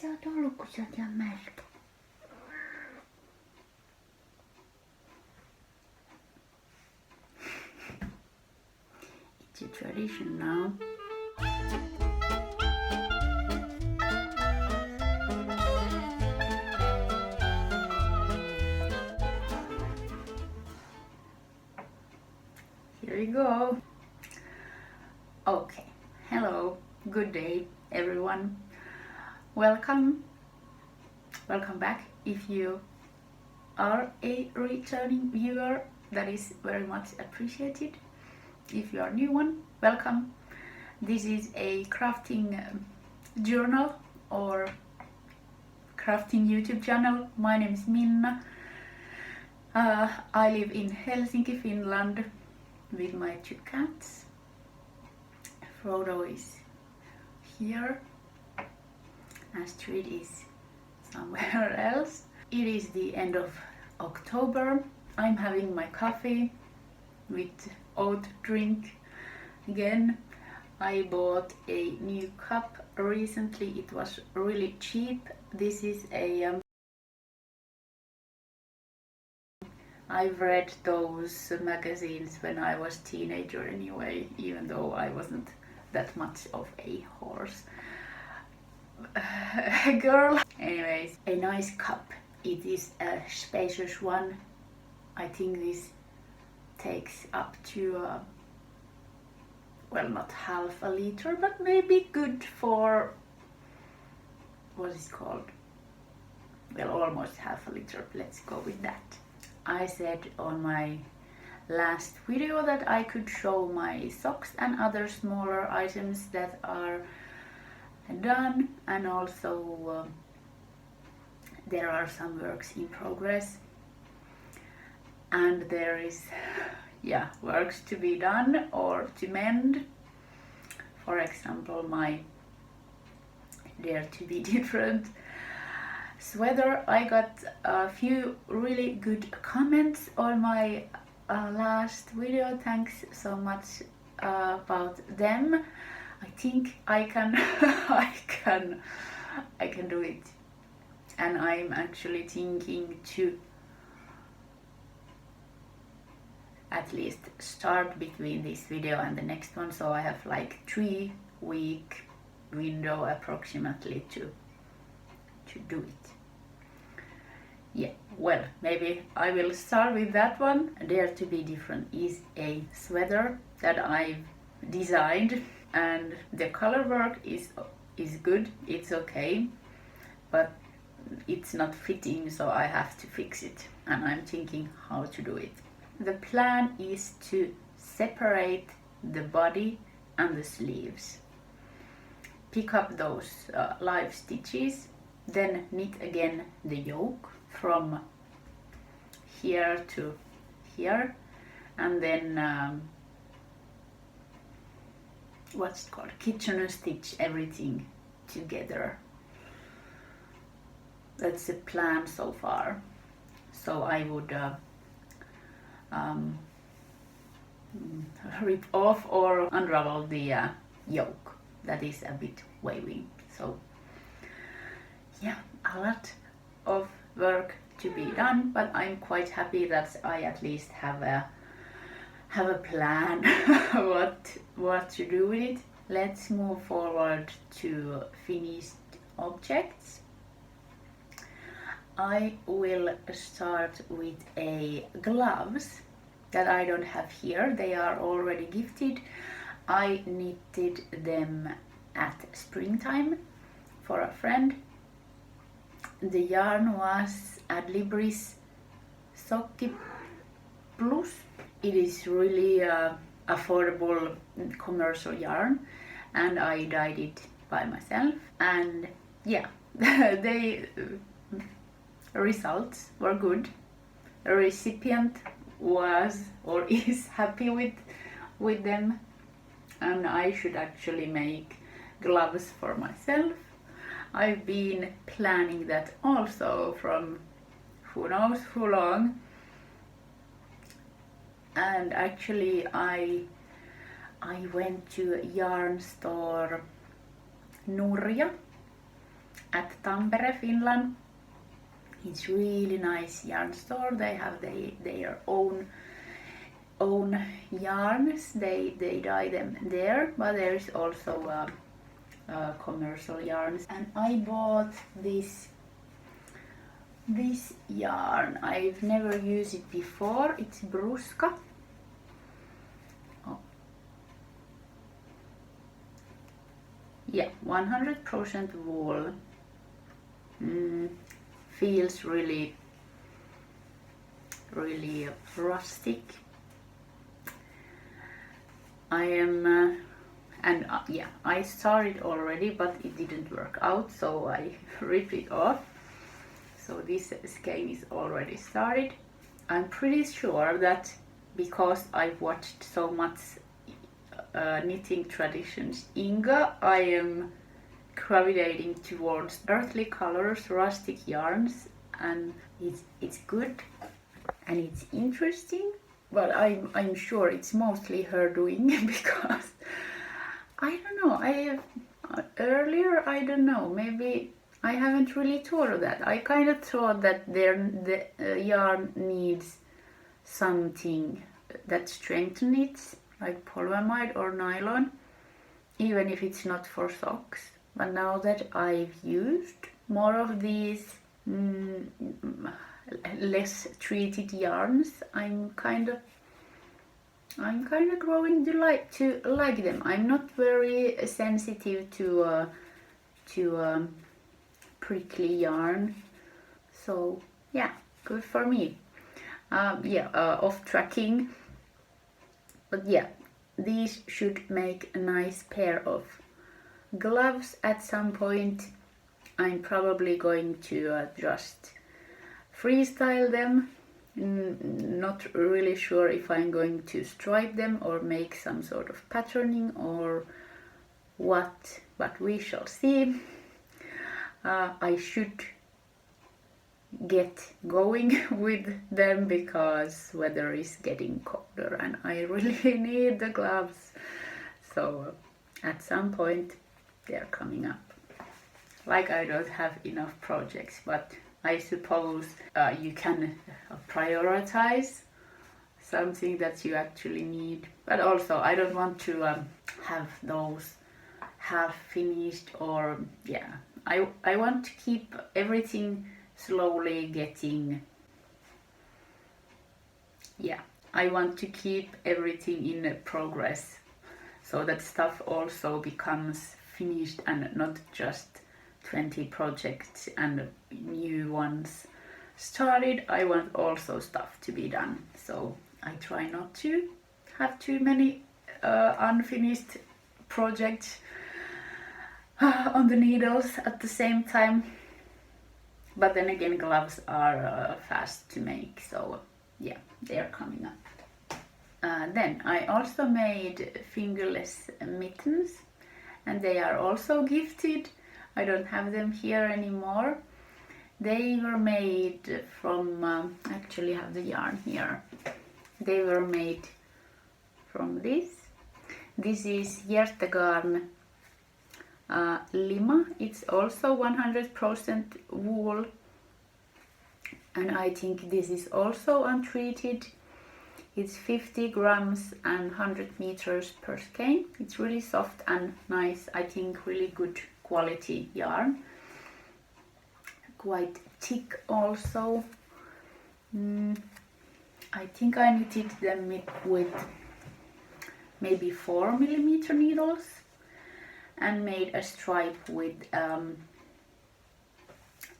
sä oot ollut, kun sä oot ihan märkä? It's a tradition now. Here we go. Okay, hello, good day everyone. Welcome back. If you are a returning viewer, that is very much appreciated. If you are a new one, welcome. This is a crafting journal or crafting YouTube channel. My name is Minna. I live in Helsinki, Finland with my 2 cats. Frodo is here. Astrid is somewhere else. It is the end of October. I'm having my coffee with oat drink again. I bought a new cup recently. It was really cheap. This is a I've read those magazines when I was teenager anyway, even though I wasn't that much of a horse girl. Anyways, a nice cup. It is a spacious one. I think this takes up to well, not half a liter, but maybe good for, what is it called? Well, almost half a liter. Let's go with that. I said on my last video that I could show my socks and other smaller items that are done, and also there are some works in progress, and there is works to be done or to mend. For example, my Dare to Be Different sweater. I got a few really good comments on my last video. Thanks so much about them. I think I can I can do it, and I'm actually thinking to at least start between this video and the next one, so I have like 3-week window approximately to do it. Yeah, well, maybe I will start with that one. Dare to Be Different is a sweater that I've designed, and the color work is good, it's okay, but it's not fitting, so I have to fix it, and I'm thinking how to do it. The plan is to separate the body and the sleeves, pick up those live stitches, then knit again the yoke from here to here, and then what's it called, Kitchener stitch everything together. That's the plan so far. So I would rip off or unravel the yoke that is a bit wavy. So yeah, a lot of work to be done, but I'm quite happy that I at least have a plan what to do with it. Let's move forward to finished objects. I will start with a gloves that I don't have here. They are already gifted. I knitted them at springtime for a friend. The yarn was Adlibris Socki Plus. It is really affordable commercial yarn, and I dyed it by myself, and yeah, the results were good. The recipient was or is happy with them, and I should actually make gloves for myself. I've been planning that also from who knows how long, and actually I went to a yarn store Nurja at Tampere, Finland. It's really nice yarn store. They have their own yarns. They dye them there, but there is also commercial yarns. And I bought this yarn. I've never used it before. It's Brusca. Oh. Yeah, 100% wool. Feels really rustic. I am yeah, I started already, but it didn't work out, so I ripped it off. So this skein is already started. I'm pretty sure that because I've watched so much knitting traditions Inga, I am gravitating towards earthly colors, rustic yarns, and it's good and it's interesting, but I'm sure it's mostly her doing because I don't know, I have earlier, I don't know, maybe I haven't really thought of that. I kind of thought that the yarn needs something that strengthens it, like polyamide or nylon, even if it's not for socks. But now that I've used more of these less treated yarns, I'm kind of growing to like them. I'm not very sensitive to prickly yarn, so yeah, good for me. Off tracking, but yeah, these should make a nice pair of gloves at some point. I'm probably going to just freestyle them. Not really sure if I'm going to stripe them or make some sort of patterning or what, but we shall see. I should get going with them because weather is getting colder and I really need the gloves. So at some point they're coming up. Like I don't have enough projects, but I suppose you can prioritize something that you actually need. But also I don't want to have those half finished, or yeah, I want to keep everything slowly getting, I want to keep everything in progress so that stuff also becomes finished and not just 20 projects and new ones started. I want also stuff to be done, so I try not to have too many unfinished projects on the needles at the same time. But then again, gloves are fast to make, so yeah, they're coming up. Then I also made fingerless mittens, and they are also gifted. I don't have them here anymore. They were made from, actually have the yarn here. They were made from this. This is Hjertegarn Lima. It's also 100% wool, and I think this is also untreated. It's 50 grams and 100 meters per skein. It's really soft and nice. I think really good quality yarn. Quite thick also. I think I knitted them with maybe 4mm needles and made a stripe with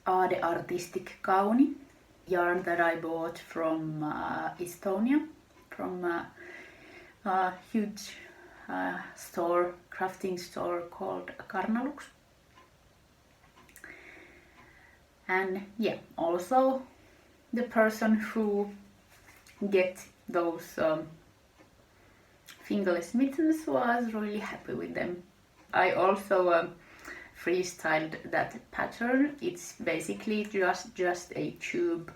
Ade Artistic Kauni yarn that I bought from Estonia, from a huge crafting store called Karnalux. And yeah, also the person who get those fingerless mittens was really happy with them. I also freestyled that pattern. It's basically just a tube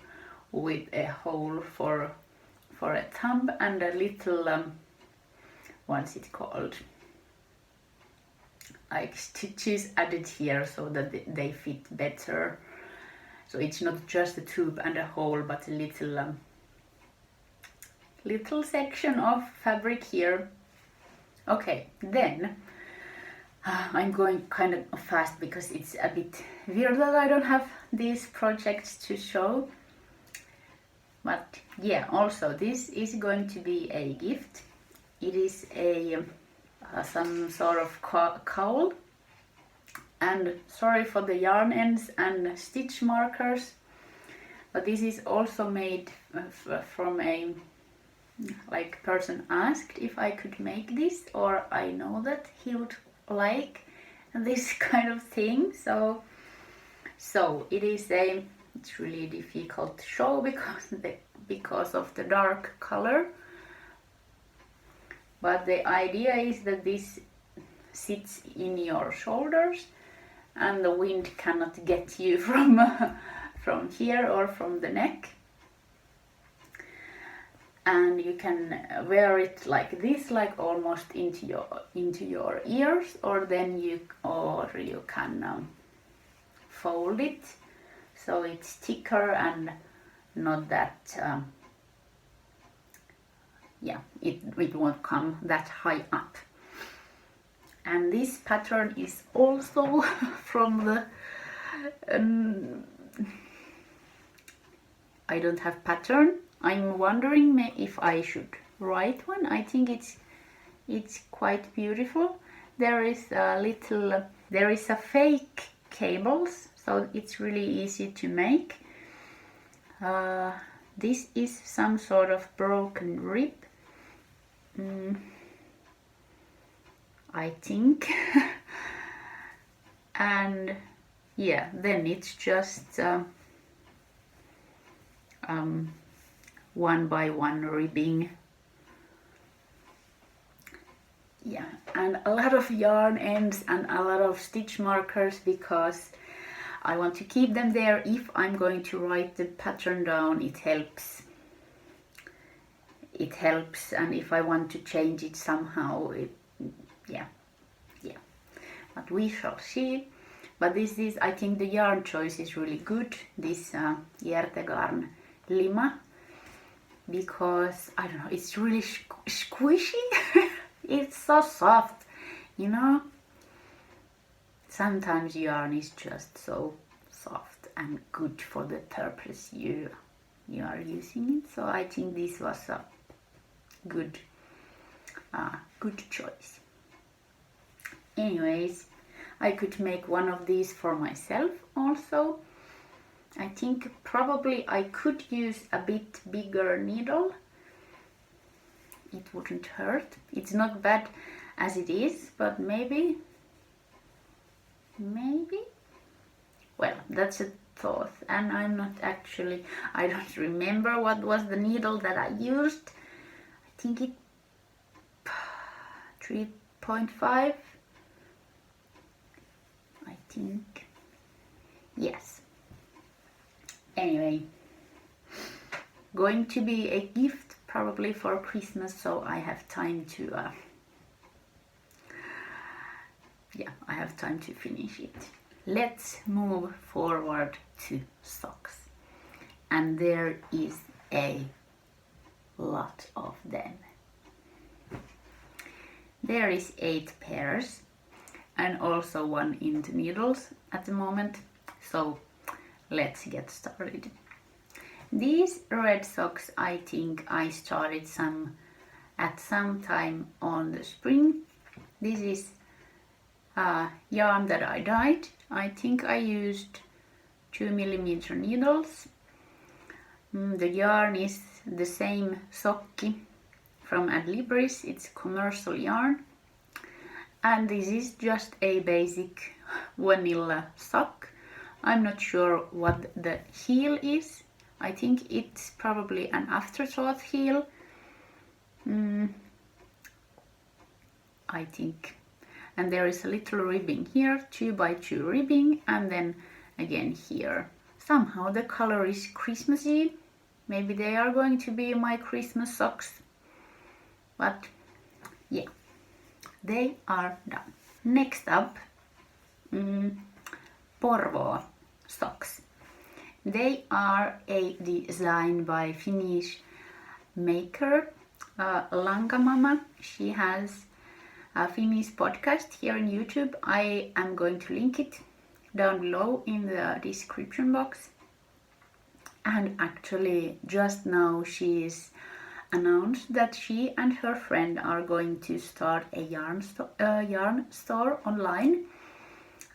with a hole for a thumb and a little what's it called, like stitches added here so that they fit better. So it's not just a tube and a hole, but a little section of fabric here. Okay, then I'm going kind of fast because it's a bit weird that I don't have these projects to show. But yeah, also this is going to be a gift. It is a some sort of cowl, and sorry for the yarn ends and stitch markers, but this is also made from a person asked if I could make this, or I know that he would like this kind of thing. So it is it's really difficult to show because of the dark color. But the idea is that this sits in your shoulders and the wind cannot get you from here or from the neck. And you can wear it like this, like almost into your ears, or then you can fold it so it's thicker and not that it won't come that high up. And this pattern is also from the I don't have pattern. I'm wondering if I should write one. I think it's quite beautiful. There is a fake cables, so it's really easy to make. This is some sort of broken rib, I think. And yeah, then it's just 1 by 1 ribbing. Yeah, and a lot of yarn ends and a lot of stitch markers because I want to keep them there. If I'm going to write the pattern down, it helps. And if I want to change it somehow, yeah. But we shall see. But this is, I think the yarn choice is really good. This Hjertegarn Lima, because I don't know, it's really squishy. It's so soft, you know. Sometimes yarn is just so soft and good for the purpose you are using it. So I think this was a good choice. Anyways, I could make one of these for myself also. I think probably I could use a bit bigger needle. It wouldn't hurt. It's not bad as it is, but maybe. Well, that's a thought, and I don't remember what was the needle that I used. I think it 3.5. I think. Yes. Anyway, going to be a gift probably for Christmas, so I have time to I have time to finish it. Let's move forward to socks, and there is a lot of them. There is 8 pairs and also 1 in the needles at the moment, so let's get started. These red socks, I think I started at some time on the spring. This is yarn that I dyed. I think I used 2mm needles. The yarn is the same Socki from Adlibris. It's commercial yarn. And this is just a basic vanilla sock. I'm not sure what the heel is. I think it's probably an afterthought heel. I think. And there is a little ribbing here, 2 by 2 ribbing, and then again here. Somehow the color is Christmassy. Maybe they are going to be my Christmas socks. But yeah, they are done. Next up, Porvoo Socks. They are a design by Finnish maker Lankamama. She has a Finnish podcast here on YouTube. I am going to link it down below in the description box. And actually just now she's announced that she and her friend are going to start a yarn store online.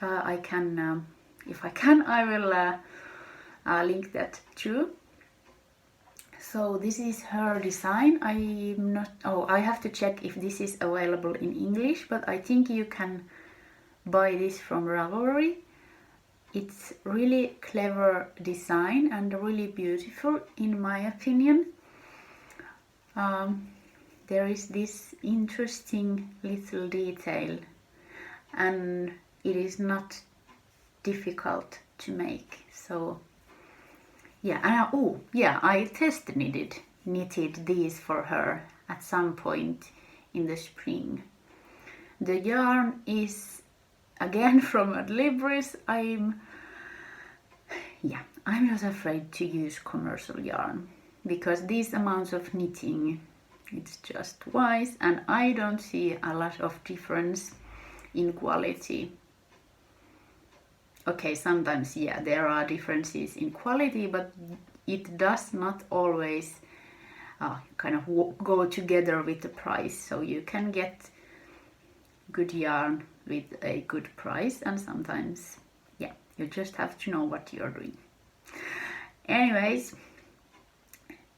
I can, if I can, I will link that too. So this is her design. I'm not, I have to check if this is available in English, but I think you can buy this from Ravelry. It's really clever design and really beautiful in my opinion. There is this interesting little detail and it is not difficult to make. So yeah, I test knitted these for her at some point in the spring. The yarn is again from Adlibris. I'm not afraid to use commercial yarn because these amounts of knitting, it's just wise, and I don't see a lot of difference in quality. Okay, sometimes there are differences in quality, but it does not always kind of go together with the price. So you can get good yarn with a good price, and sometimes you just have to know what you're doing. Anyways,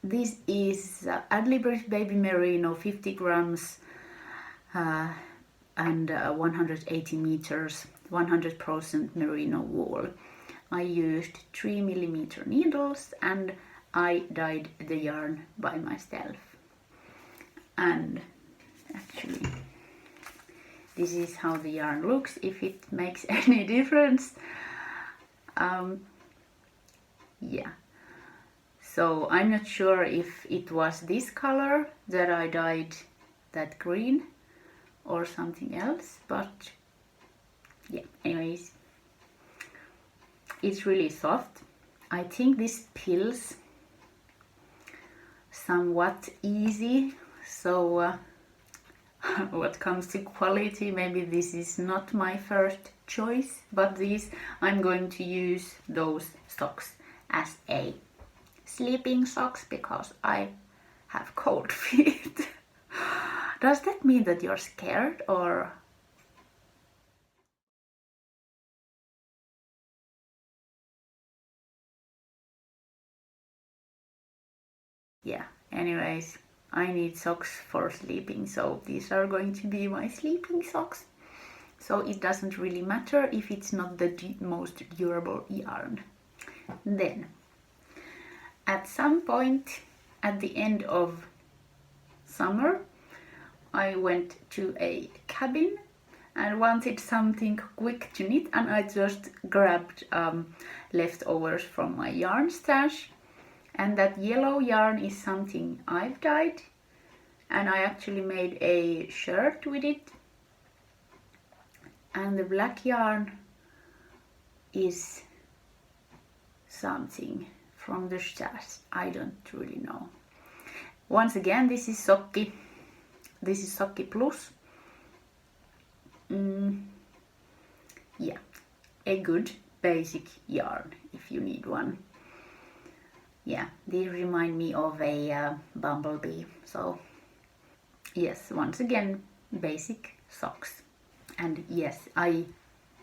this is Adlibris Baby Merino, 50 grams and 180 meters, 100% merino wool. I used 3mm needles and I dyed the yarn by myself. And actually this is how the yarn looks, if it makes any difference. So I'm not sure if it was this color that I dyed that green or something else, but anyways, it's really soft. I think this peels somewhat easy, so what comes to quality, maybe this is not my first choice, but these I'm going to use those socks as a sleeping socks because I have cold feet. Does that mean that you're scared or? Anyways, I need socks for sleeping, so these are going to be my sleeping socks. So it doesn't really matter if it's not the most durable yarn. Then, at some point at the end of summer, I went to a cabin and wanted something quick to knit, and I just grabbed leftovers from my yarn stash. And that yellow yarn is something I've dyed, and I actually made a shirt with it. And the black yarn is something from the stash, I don't really know. Once again, this is Socki. This is Socki Plus. A good basic yarn if you need one. These remind me of a bumblebee. So yes, once again, basic socks. And yes, I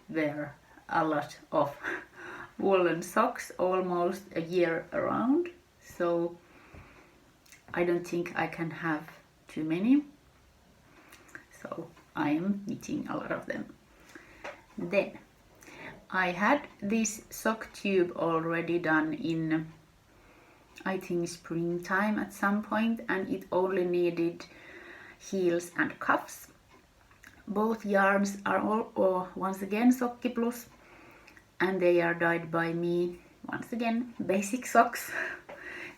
wear a lot of woolen socks almost a year around, so I don't think I can have too many. So I am knitting a lot of them. Then I had this sock tube already done in, I think, springtime at some point, and it only needed heels and cuffs. Both yarns are all once again Socki Plus, and they are dyed by me. Once again, basic socks.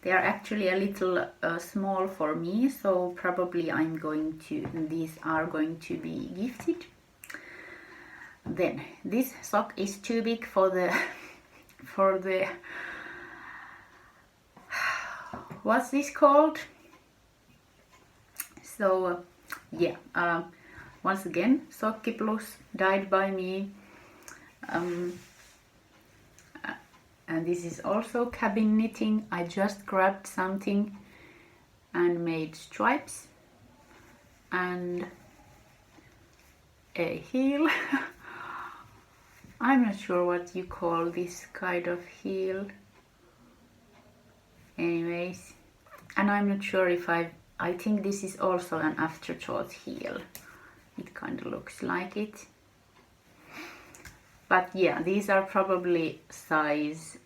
They are actually a little small for me, so probably these are going to be gifted. then this sock is too big for the what's this called? So yeah, once again, Socki Plus, dyed by me, and this is also cabin knitting. I just grabbed something and made stripes and a heel. I'm not sure what you call this kind of heel. Anyways, and I'm not sure if I think this is also an afterthought heel. It kind of looks like it. But yeah, these are probably size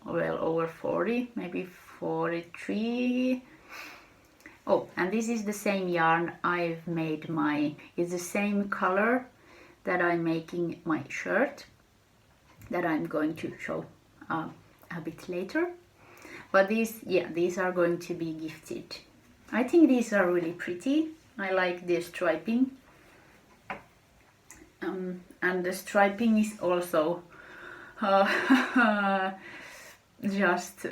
well over 40, maybe 43. Oh, and this is the same yarn I've made it's the same color that I'm making my shirt that I'm going to show a bit later. But these are going to be gifted. I think these are really pretty. I like the striping. And the striping is also just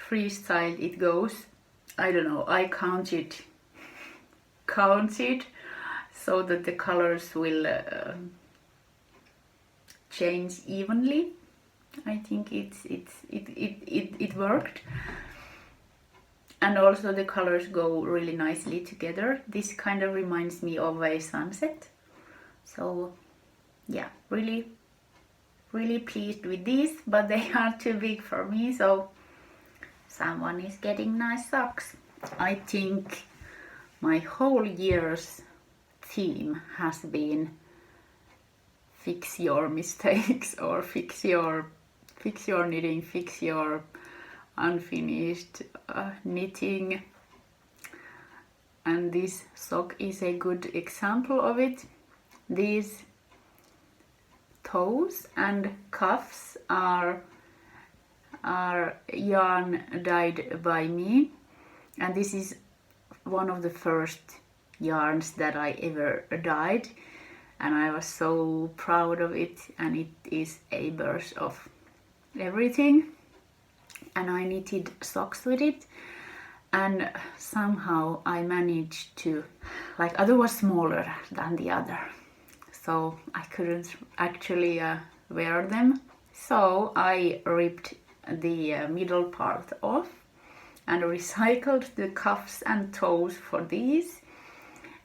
freestyle it goes. I don't know, I count it so that the colors will change evenly. I think it worked, and also the colors go really nicely together. This kind of reminds me of a sunset. So yeah, really pleased with these, but they are too big for me, so someone is getting nice socks. I think my whole year's theme has been fix your mistakes, or fix your knitting, fix your unfinished knitting, and this sock is a good example of it. These toes and cuffs are yarn dyed by me, and this is one of the first yarns that I ever dyed, and I was so proud of it, and it is a burst of everything, and I knitted socks with it, and somehow I managed to, like, other was smaller than the other, so I couldn't actually wear them. So I ripped the middle part off and recycled the cuffs and toes for these.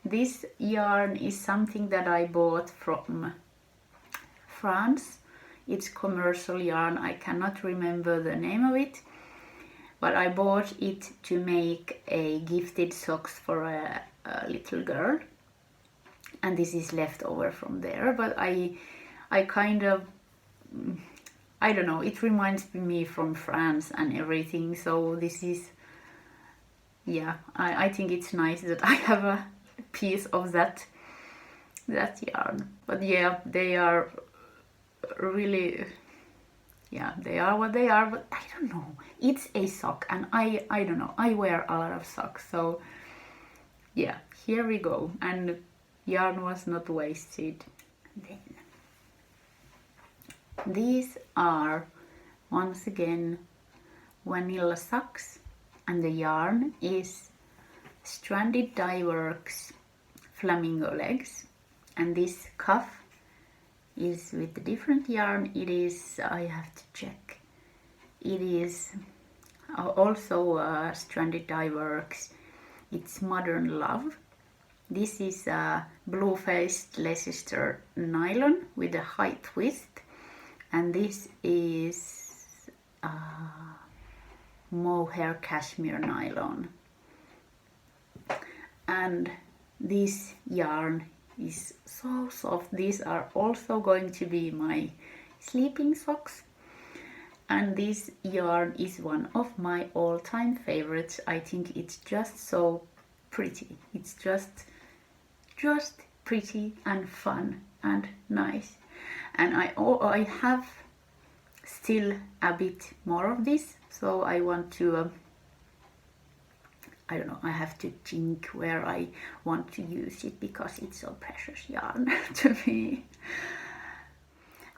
This yarn is something that I bought from France. It's commercial yarn, I cannot remember the name of it, but I bought it to make a gifted socks for a little girl, and this is left over from there. But I kind of, I don't know, it reminds me from France and everything, so this is, yeah, I think it's nice that I have a piece of that yarn. But yeah, they are really, yeah, they are what they are, but I don't know, it's a sock, and I don't know, I wear a lot of socks, so yeah, here we go, and yarn was not wasted. Then these are once again vanilla socks, and the yarn is Stranded Dyeworks Flamingo legs, and this cuff is with a different yarn. It is, I have to check, it is also Stranded Dyeworks. It's Modern Love. This is blue-faced Leicester nylon with a high twist, and this is mohair cashmere nylon, and this yarn is so soft. These are also going to be my sleeping socks, and this yarn is one of my all-time favorites. I think it's just so pretty. It's just pretty and fun and nice, and I have still a bit more of this, so I want to I don't know, I have to think where I want to use it because it's so precious yarn to me.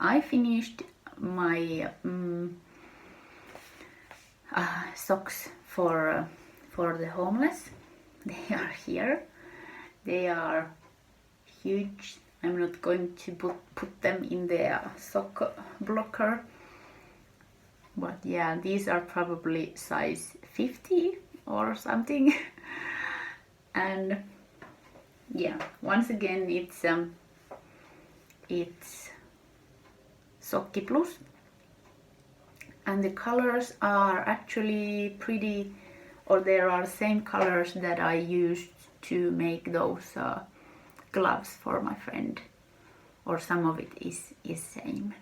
I finished my socks for the homeless. They are here. They are huge. I'm not going to put them in the sock blocker. But yeah, these are probably size 50 or something. And yeah, once again it's Socki Plus. And the colors are actually pretty, or there are same colors that I used to make those gloves for my friend, or some of it is same.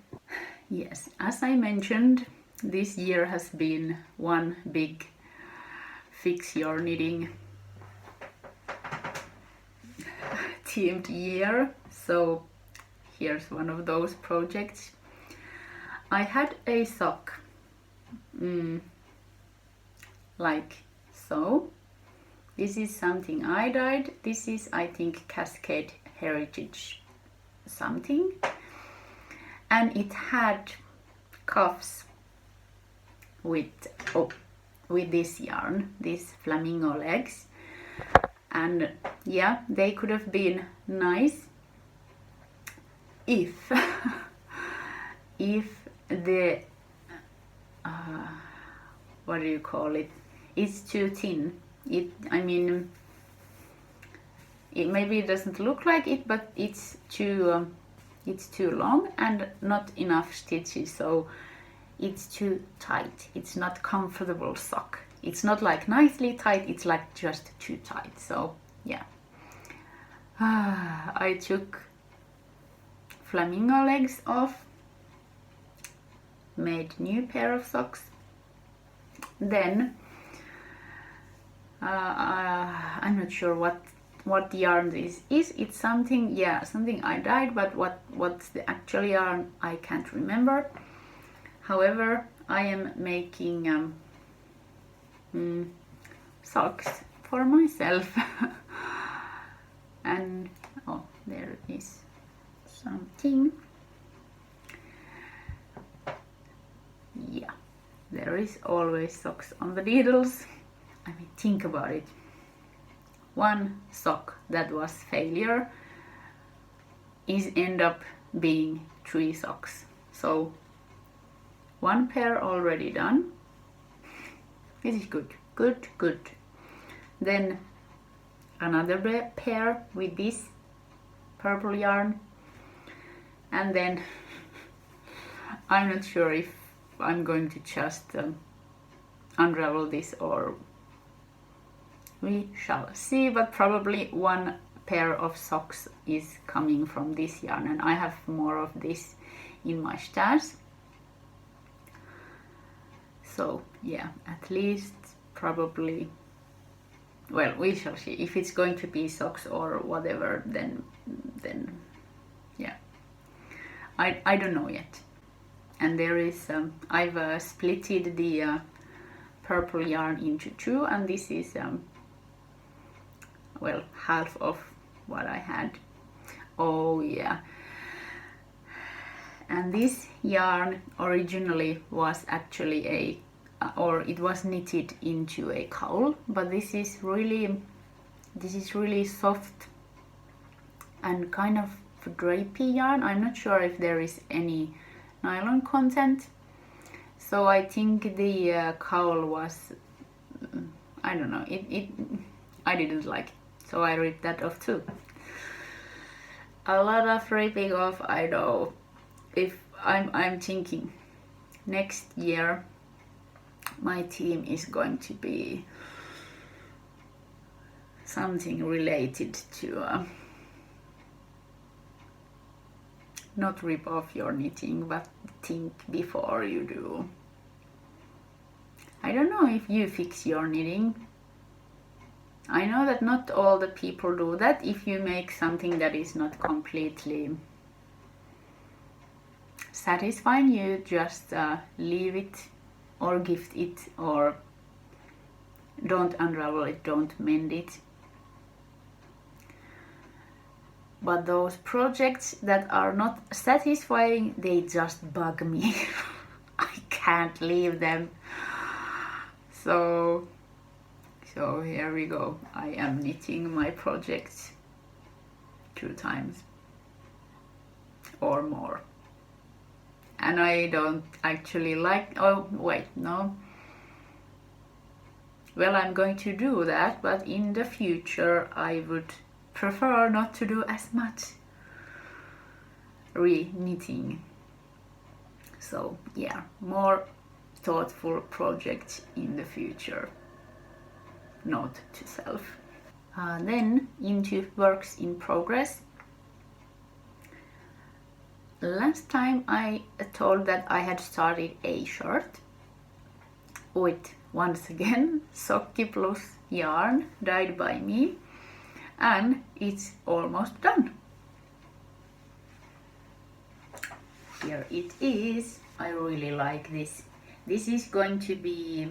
Yes, as I mentioned, this year has been one big fix your knitting themed year, so here's one of those projects. I had a sock like so. This is something I dyed. This is, I think, Cascade Heritage something, and it had cuffs with this yarn, these Flamingo legs, and yeah, they could have been nice if if the what do you call it? It's too thin. I mean, maybe it doesn't look like it, but it's too long and not enough stitches, so it's too tight. It's not comfortable sock. It's not like nicely tight, it's like just too tight. So yeah, I took Flamingo legs off, made new pair of socks. Then I'm not sure what yarn this is. It's something, yeah, something I dyed, but what's the actual yarn I can't remember. However, I am making socks for myself. And oh, there is something. Yeah, there is always socks on the needles. I mean, think about it. One sock that was failure is end up being 3 socks. So one pair already done. This is good, good, good. Then another pair with this purple yarn, and then I'm not sure if I'm going to just unravel this, or we shall see, but probably one pair of socks is coming from this yarn, and I have more of this in my stash. So yeah, at least probably, well, we shall see if it's going to be socks or whatever, then yeah, I don't know yet. And there is I've splitted the purple yarn into 2, and this is well, half of what I had. Oh yeah, and this yarn originally was actually a or it was knitted into a cowl, but this is really soft and kind of drapey yarn. I'm not sure if there is any nylon content, so I think the cowl was, I don't know, I didn't like it, so I ripped that off too. A lot of ripping off, I know. If I'm thinking next year my theme is going to be something related to not rip off your knitting, but think before you do. I don't know if you fix your knitting. I know that not all the people do that. If you make something that is not completely satisfying, you just leave it or gift it, or Don't unravel it, don't mend it. But those projects that are not satisfying, they just bug me. I can't leave them. So here we go. I am knitting my projects 2 times or more. And I don't actually like, oh wait, no. Well, I'm going to do that, but in the future I would prefer not to do as much re-knitting. So yeah, more thoughtful projects in the future. Note to self. Then into works in progress. Last time I told that I had started a shirt with, once again, Socki Plus yarn dyed by me, and it's almost done. Here it is. I really like this. This is going to be,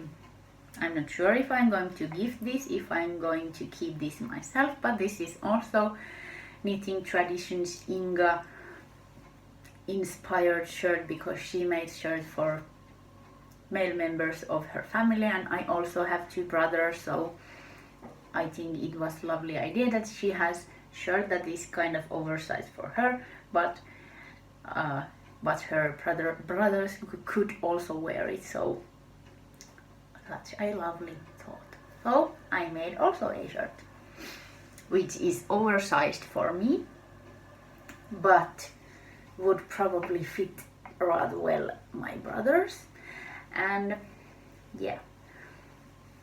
I'm not sure if I'm going to gift this, if I'm going to keep this myself, but this is also Knitting Traditions Inga inspired shirt, because she made shirts for male members of her family, and I also have 2 brothers, so I think it was a lovely idea that she has shirt that is kind of oversized for her, but her brothers could also wear it, so such a lovely thought. So I made also a shirt which is oversized for me, but would probably fit rather well my brothers. And yeah,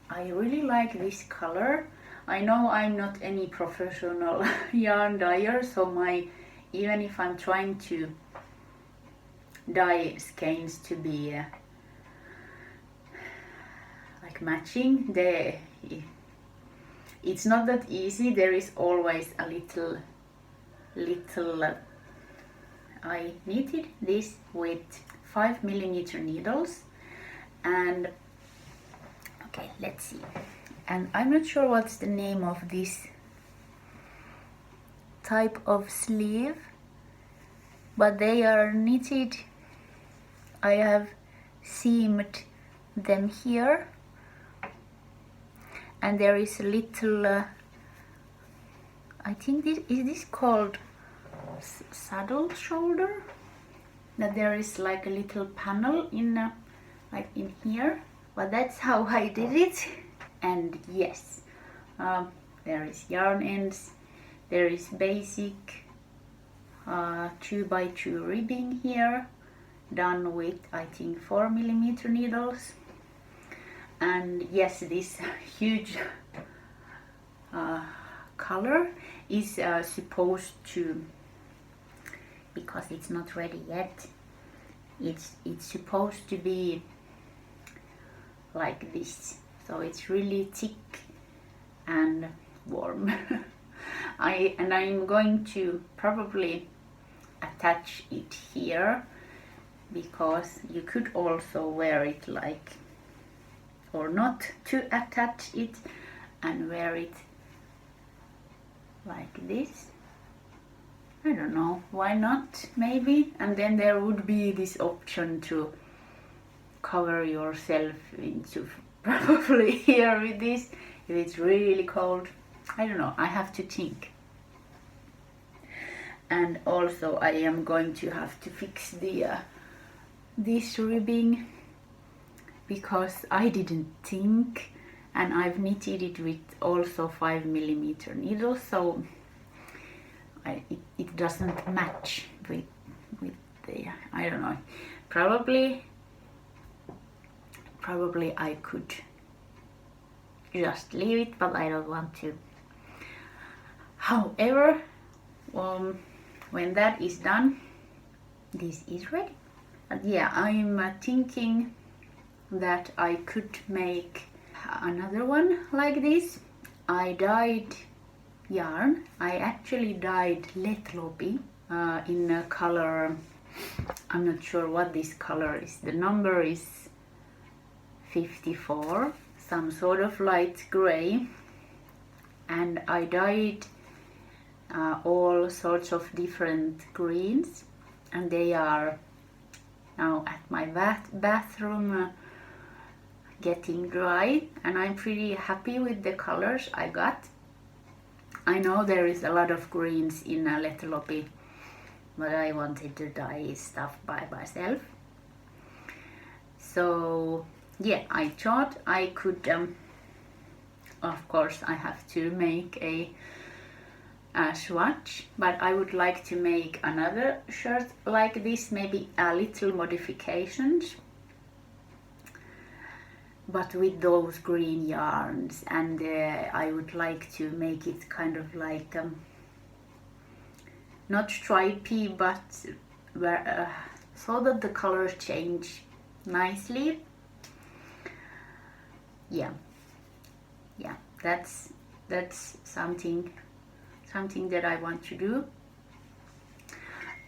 I really like this color. I know I'm not any professional yarn dyer, so even if I'm trying to dye skeins to be like matching, it's not that easy. There is always a little I knitted this with 5mm needles, and okay, let's see. And I'm not sure what's the name of this type of sleeve, but they are knitted. I have seamed them here, and there is a little I think this called saddle shoulder, that there is like a little panel in like in here, but that's how I did it. And yes, there is yarn ends, there is basic 2x2 ribbing here, done with I think 4mm needles. And yes, this huge color is supposed to, because it's not ready yet, it's supposed to be like this, so it's really thick and warm. I'm going to probably attach it here, because you could also wear it like, or not to attach it and wear it like this. I don't know, why not, maybe. And then there would be this option to cover yourself into probably here with this if it's really cold. I don't know, I have to think. And also I am going to have to fix the this ribbing, because I didn't think, and I've knitted it with also 5mm needles, so it doesn't match with the, I don't know, probably I could just leave it, but I don't want to. However, when that is done, this is ready. But yeah, I'm thinking that I could make another one like this. I dyed yarn. I actually dyed Lettlopi in a color, I'm not sure what this color is. The number is 54, some sort of light gray, and I dyed all sorts of different greens, and they are now at my bathroom getting dry, and I'm pretty happy with the colors I got. I know there is a lot of greens in Lettlopi, but I wanted to dye stuff by myself. So yeah, I thought I could, of course I have to make a swatch, but I would like to make another shirt like this, maybe a little modifications, but with those green yarns, and I would like to make it kind of like not stripy, but so that the colors change nicely. Yeah, that's something that I want to do.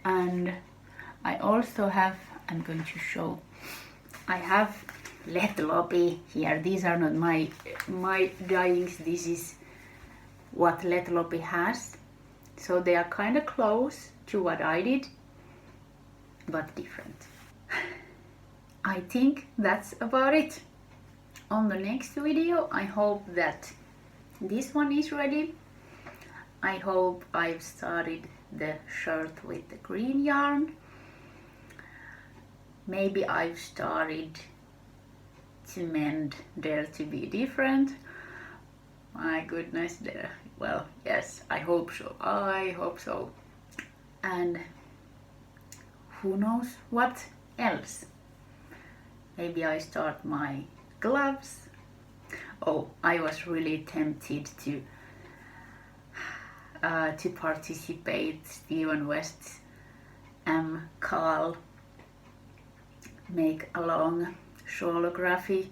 And I also have, I'm going to show, I have Lettlopi here. These are not my dyings, this is what Lettlopi has. So they are kind of close to what I did, but different. I think that's about it. On the next video, I hope that this one is ready. I hope I've started the shirt with the green yarn. Maybe I've started to mend Dare to Be Different. My goodness, there. Well, yes, I hope so. I hope so. And who knows what else? Maybe I start my gloves. Oh, I was really tempted to participate Stephen West's Carl make along shawlography.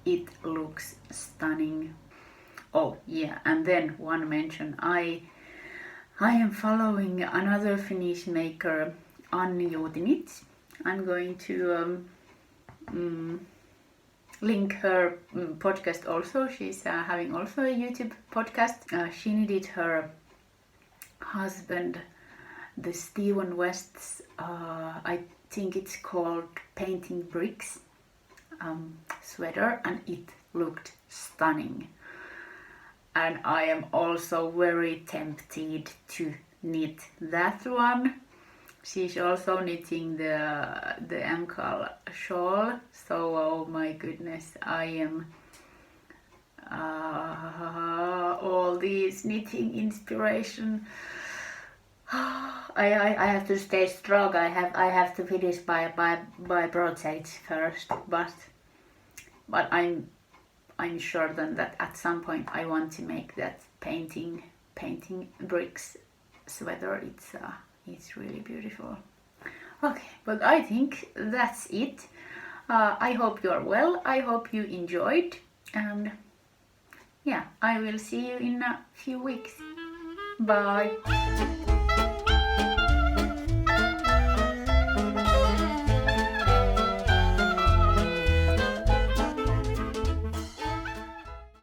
It looks stunning. Oh yeah, and then one mention, I am following another Finnish maker, Annijuuti Knits. I'm going to link her podcast also. She's having also a YouTube podcast. She knitted her husband the Stephen West's, I think it's called Painting Bricks sweater, and it looked stunning. And I am also very tempted to knit that one. She's also knitting the MCAL shawl, so oh my goodness, I am all these knitting inspiration. I have to stay strong. I have to finish my projects first, but I'm sure then that at some point I want to make that painting bricks sweater. It's really beautiful. Okay, but I think that's it. I hope you're well. I hope you enjoyed, and yeah, I will see you in a few weeks. Bye.